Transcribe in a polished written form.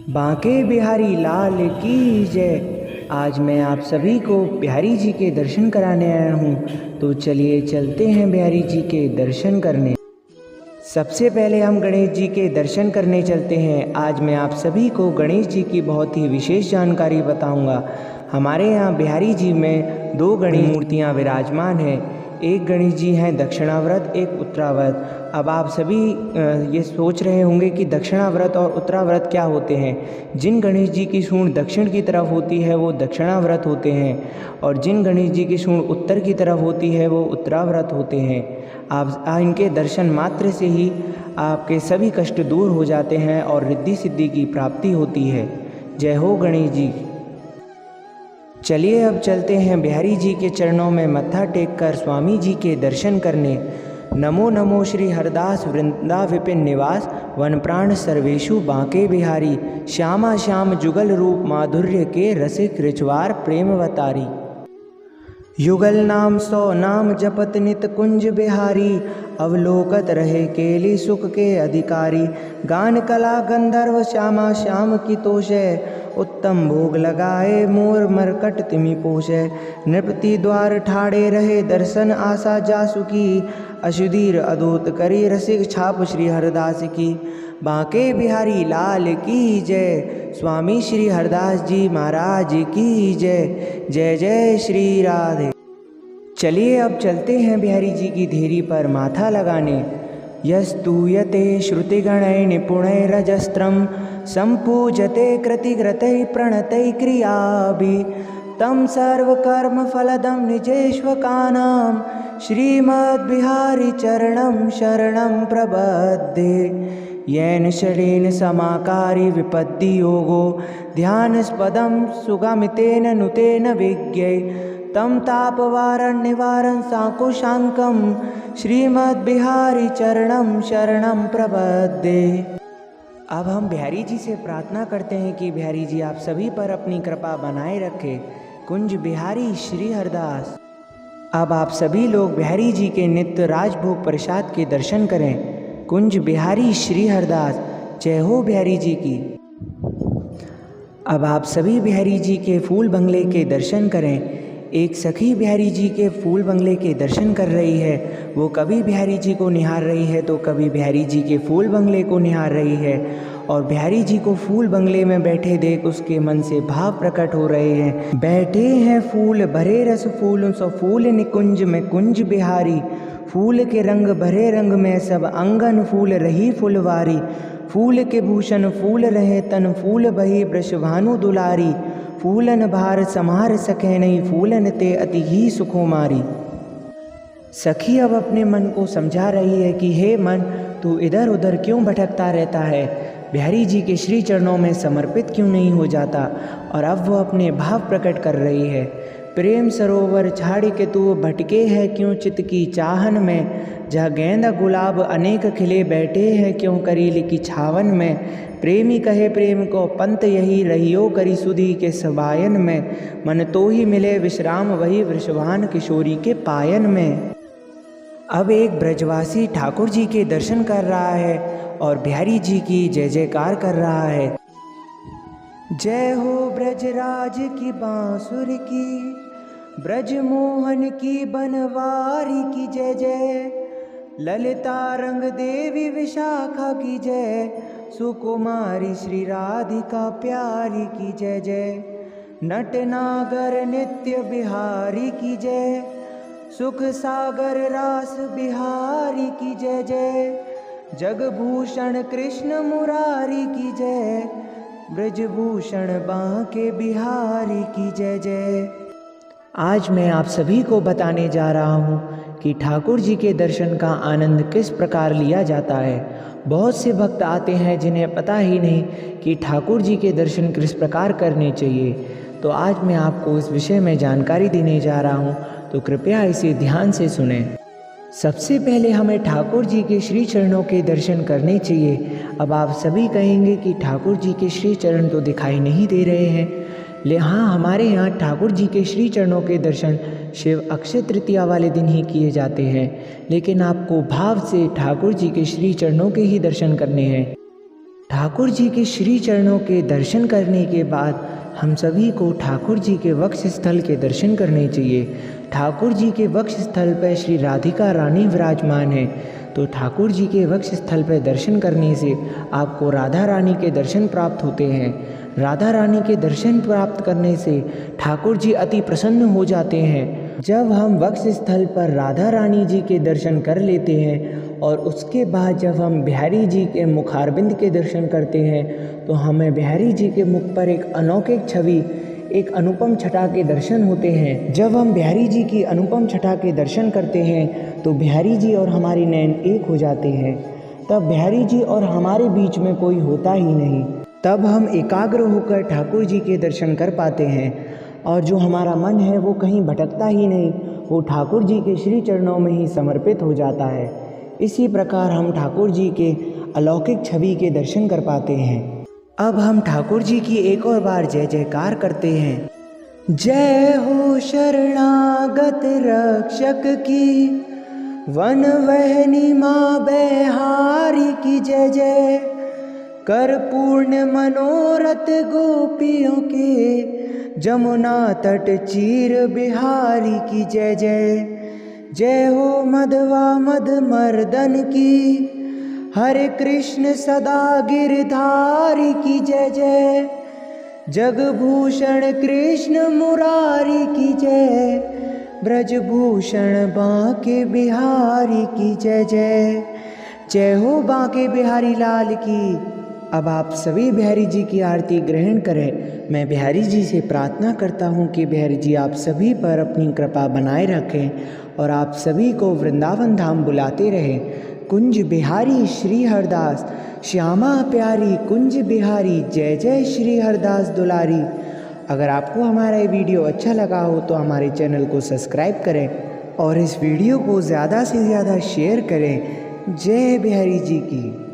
बांके बिहारी लाल की जय। आज मैं आप सभी को बिहारी जी के दर्शन कराने आया हूँ, तो चलिए चलते हैं बिहारी जी के दर्शन करने। सबसे पहले हम गणेश जी के दर्शन करने चलते हैं। आज मैं आप सभी को गणेश जी की बहुत ही विशेष जानकारी बताऊंगा। हमारे यहाँ बिहारी जी में दो गणेश मूर्तियाँ विराजमान हैं। एक गणेश जी हैं दक्षिणाव्रत, एक उत्तराव्रत। अब आप सभी ये सोच रहे होंगे कि दक्षिणाव्रत और उत्तराव्रत क्या होते हैं। जिन गणेश जी की सूंड दक्षिण की तरफ होती है वो दक्षिणाव्रत होते हैं, और जिन गणेश जी की सूंड उत्तर की तरफ होती है वो उत्तराव्रत होते हैं। आप इनके दर्शन मात्र से ही आपके सभी कष्ट दूर हो जाते हैं और रिद्धि सिद्धि की प्राप्ति होती है। जय हो गणेश जी। चलिए अब चलते हैं बिहारी जी के चरणों में मत्था टेक कर स्वामी जी के दर्शन करने। नमो नमो श्री हरदास वृंदा विपिन निवास, वन प्राण सर्वेशु बांके बिहारी। श्यामा श्याम जुगल रूप माधुर्य के रसिक रिचवार प्रेमवतारी। युगल नाम सौ नाम जपत नित कुंज बिहारी, अवलोकत रहे केली सुख के अधिकारी। गान कला गंधर्व श्यामा श्याम की तोषे, उत्तम भोग लगाए मोर मरकट तिमि पोषे। नृपति द्वार ठाड़े रहे दर्शन आशा जासुकी, अशुधीर अदूत करी रसिक छाप श्री हरदास की। बांके बिहारी लाल की जय। स्वामी श्री हरदास जी महाराज की जय। जय जय श्री राधे। चलिए अब चलते हैं बिहारी जी की देहरी पर माथा लगाने। यस्तूयते श्रुतिगणै निपुणैरजस्त्रं, संपूजते कृतिग्रतै प्रणतै क्रियाभिः, तं सर्वकर्मफलदं निजेष्वकानां, श्रीमद्बिहारी चरणं शरणं प्रपद्ये। येन षडेन समाकारी विपद्धियोगो, ध्यानस्पदं सुगमितेन नुतेन विज्ञै, तं तापवारण निवारण सांकुशांकं, श्रीमद्बिहारी चरणं शरणं प्रपद्ये। अब हम बिहारी जी से प्रार्थना करते हैं कि बिहारी जी आप सभी पर अपनी कृपा बनाए रखें। कुंज बिहारी श्री हरदास। अब आप सभी लोग बिहारी जी के नित्य राजभोग प्रसाद के दर्शन करें। कुंज बिहारी श्री हरदास। जय हो बिहारी जी की। अब आप सभी बिहारी जी के फूल बंगले के दर्शन करें। एक सखी बिहारी जी के फूल बंगले के दर्शन कर रही है। वो कभी बिहारी जी को निहार रही है तो कभी बिहारी जी के फूल बंगले को निहार रही है, और बिहारी जी को फूल बंगले में बैठे देख उसके मन से भाव प्रकट हो रहे हैं। बैठे हैं फूल भरे रस फूल, सो फूल निकुंज में कुंज बिहारी। फूल के रंग भरे रंग में सब अंगन फूल रही फुलवारी। फूल के भूषण फूल रहे तन, फूल बही वृषभानु दुलारी। फूलन भार समार सके नहीं, फूलन ते अति ही सुकुमारी। सखी अब अपने मन को समझा रही है कि हे मन, तू इधर उधर क्यों भटकता रहता है, बिहारी जी के श्री चरणों में समर्पित क्यों नहीं हो जाता। और अब वो अपने भाव प्रकट कर रही है। प्रेम सरोवर छाड़ के तू भटके है क्यों चित की चाहन में, जहाँ गेंदा गुलाब अनेक खिले बैठे हैं क्यों करील की छावन में। प्रेमी कहे प्रेम को पंत यही रहियो करी सुधी के सबायन में, मन तो ही मिले विश्राम वही वृषभान किशोरी के पायन में। अब एक ब्रजवासी ठाकुर जी के दर्शन कर रहा है और बिहारी जी की जय जयकार कर रहा है। जय हो ब्रजराज की बांसुर की, ब्रज मोहन की बनवारी की जय जय। ललिता रंग देवी विशाखा की जय, सुकुमारी श्री राधिका प्यारी की जय जय। नटनागर नित्य बिहारी की जय, सुख सागर रास बिहारी की जय जय। जगभूषण कृष्ण मुरारी की जय, ब्रजभूषण बांके बिहारी की जय जय। आज मैं आप सभी को बताने जा रहा हूँ कि ठाकुर जी के दर्शन का आनंद किस प्रकार लिया जाता है। बहुत से भक्त आते हैं जिन्हें पता ही नहीं कि ठाकुर जी के दर्शन किस प्रकार करने चाहिए। तो आज मैं आपको इस विषय में जानकारी देने जा रहा हूँ, तो कृपया इसे ध्यान से सुनें। सबसे पहले हमें ठाकुर जी के श्री चरणों के दर्शन करने चाहिए। अब आप सभी कहेंगे कि ठाकुर जी के श्री चरण तो दिखाई नहीं दे रहे हैं, हाँ, हमारे यहाँ ठाकुर जी के श्री चरणों के दर्शन शिव अक्षय तृतीया वाले दिन ही किए जाते हैं, लेकिन आपको भाव से ठाकुर जी के श्री चरणों के ही दर्शन करने हैं। ठाकुर जी के श्री चरणों के दर्शन करने के बाद हम सभी को ठाकुर जी के वक्ष स्थल के दर्शन करने चाहिए। ठाकुर जी के वक्ष स्थल पर श्री राधिका रानी विराजमान है, तो ठाकुर जी के वक्ष स्थल पर दर्शन करने से आपको राधा रानी के दर्शन प्राप्त होते हैं। राधा रानी के दर्शन प्राप्त करने से ठाकुर जी अति प्रसन्न हो जाते हैं। जब हम वक्ष स्थल पर राधा रानी जी के दर्शन कर लेते हैं और उसके बाद जब हम बिहारी जी के मुखारबिंद के दर्शन करते हैं तो हमें बिहारी जी के मुख पर एक अलौकिक छवि, एक अनुपम छटा के दर्शन होते हैं। जब हम बिहारी जी की अनुपम छटा के दर्शन करते हैं तो बिहारी जी और हमारी नैन एक हो जाते हैं। तब बिहारी जी और हमारे बीच में कोई होता ही नहीं। तब हम एकाग्र होकर ठाकुर जी के दर्शन कर पाते हैं और जो हमारा मन है वो कहीं भटकता ही नहीं, वो ठाकुर जी के श्री चरणों में ही समर्पित हो जाता है। इसी प्रकार हम ठाकुर जी के अलौकिक छवि के दर्शन कर पाते हैं। अब हम ठाकुर जी की एक और बार जय जयकार करते हैं। जय हो शरणागत रक्षक की, वन वहनी माँ बेहारी की जय जय। कर पूर्ण मनोरथ गोपियों के, जमुना तट चीर बिहारी की जय जय। जय हो मधवा मध मर्दन की, हरे कृष्ण सदा गिरधारी की जय जय। जगभूषण कृष्ण मुरारी की जय, ब्रजभूषण बांके बिहारी की जय जय। जय हो बांके बिहारी लाल की। अब आप सभी बिहारी जी की आरती ग्रहण करें। मैं बिहारी जी से प्रार्थना करता हूँ कि बिहारी जी आप सभी पर अपनी कृपा बनाए रखें और आप सभी को वृंदावन धाम बुलाते रहें। कुंज बिहारी श्री हरदास, श्यामा प्यारी कुंज बिहारी, जय जय श्री हरदास दुलारी। अगर आपको हमारा ये वीडियो अच्छा लगा हो तो हमारे चैनल को सब्सक्राइब करें और इस वीडियो को ज़्यादा से ज़्यादा शेयर करें। जय बिहारी जी की।